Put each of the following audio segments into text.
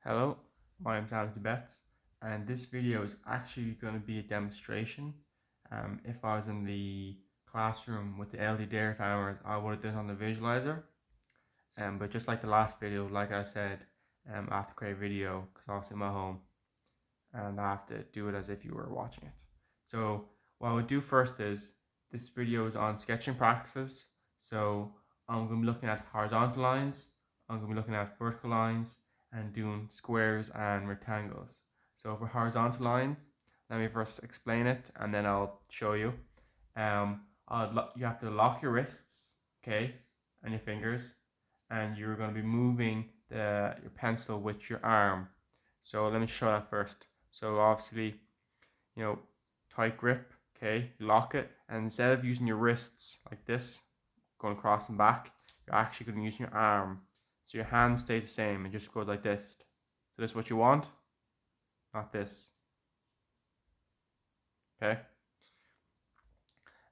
Hello, my name is Anthony Betts, and this video is actually going to be a demonstration. If I was in the classroom with the LD dairy farmers, I would have done it on the visualizer. But just like the last video, like I said, I have to create a video because I was in my home and I have to do it as if you were watching it. So what I would do first is this video is on sketching practices. So I'm going to be looking at horizontal lines, I'm going to be looking at vertical lines, and doing squares and rectangles. So for horizontal lines, let me first explain it and then I'll show you. You have to lock your wrists, okay, and your fingers, and you're going to be moving your pencil with your arm. So let me show that first. So obviously, you know, tight grip, okay, lock it, and instead of using your wrists like this, going across and back, you're actually going to use your arm. So your hand stays the same and just goes like this. So this is what you want, not this. Okay?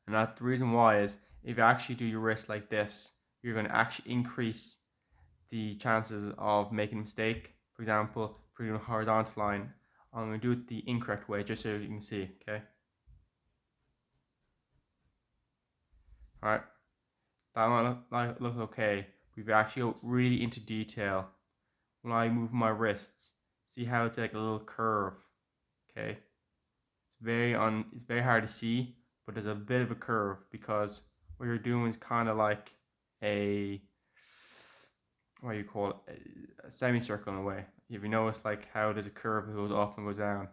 And that the reason why is if you actually do your wrist like this, you're going to actually increase the chances of making a mistake. For example, for your horizontal line, I'm going to do it the incorrect way just so you can see, okay? Alright, that might look okay, but if you actually go really into detail, when I move my wrists, see how it's like a little curve, okay? It's very hard to see, but there's a bit of a curve because what you're doing is kind of like a, what do you call it, a semicircle in a way. If you notice like how there's a curve that goes up and goes down,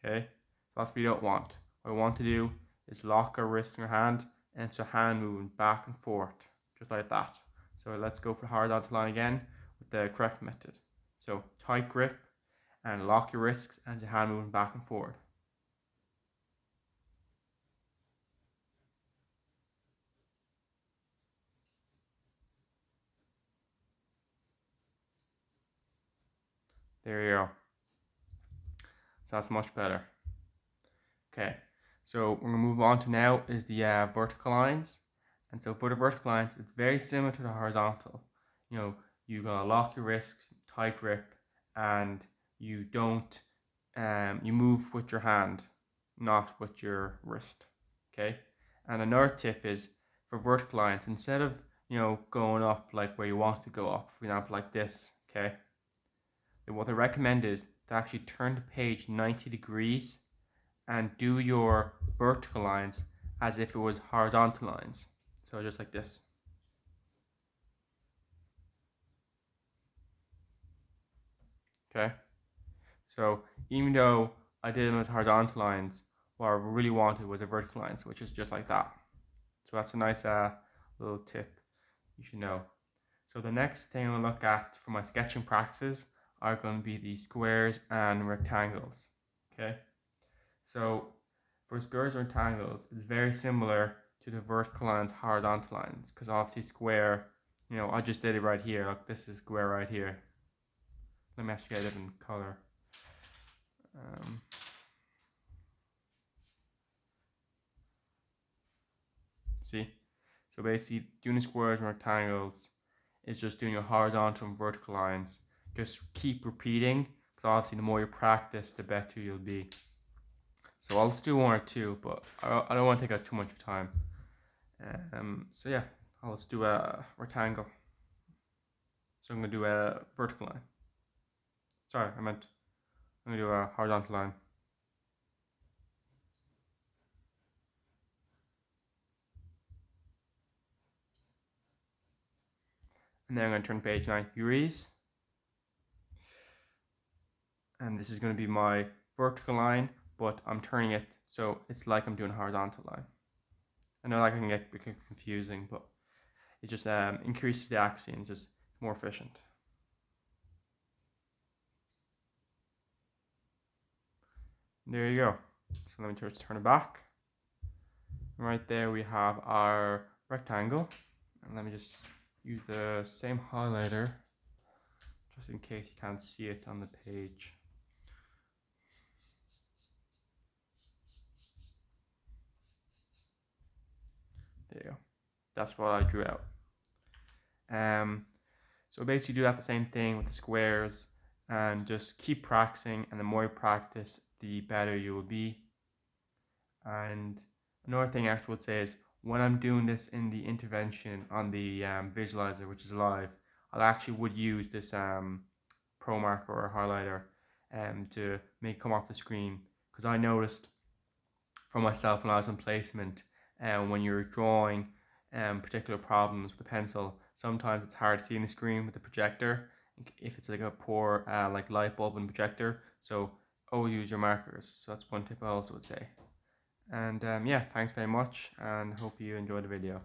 okay? So that's what you don't want. What I want to do is lock our wrist in your hand and it's your hand moving back and forth, just like that. So let's go for the horizontal line again with the correct method. So tight grip and lock your wrists and your hand moving back and forward. There you go. So that's much better. Okay, so we're gonna move on to now is the vertical lines. And so for the vertical lines, it's very similar to the horizontal. You know, you gotta lock your wrist, tight grip, and you don't, you move with your hand, not with your wrist. Okay, and another tip is for vertical lines, instead of going up like where you want to go up, for example, like this. Okay, what I recommend is to actually turn the page 90 degrees and do your vertical lines as if it was horizontal lines. So just like this. Okay. So even though I did them as horizontal lines, what I really wanted was a vertical lines, which is just like that. So that's a nice little tip you should know. So the next thing I'll look at for my sketching practices are going to be the squares and rectangles. Okay. So for squares and rectangles, it's very similar to the vertical lines, horizontal lines, because obviously square, I just did it right here. Look, this is square right here. Let me actually get a different color. Um, see? So basically, doing squares and rectangles is just doing your horizontal and vertical lines. Just keep repeating, because obviously the more you practice, the better you'll be. So I'll just do one or two, but I don't want to take up too much time. So yeah, I'll just do a rectangle. So I'm going to do a vertical line. Sorry, I'm going to do a horizontal line. And then I'm going to turn page 90 degrees. And this is going to be my vertical line, but I'm turning it so it's like I'm doing a horizontal line. I know that can get a bit confusing, but it just increases the accuracy and it's just more efficient. There you go. So let me just turn it back. Right there we have our rectangle. And let me just use the same highlighter just in case you can't see it on the page. There you go. That's what I drew out. So basically do that the same thing with the squares and just keep practicing, and the more you practice, the better you will be. And another thing I actually would say is when I'm doing this in the intervention on the visualizer, which is live, I actually would use this pro marker or highlighter to make it come off the screen, because I noticed for myself when I was in placement, when you're drawing particular problems with a pencil, sometimes it's hard to see in the screen with the projector if it's like a poor like light bulb and projector. So always use your markers. So that's one tip I also would say. And yeah, thanks very much, and hope you enjoyed the video.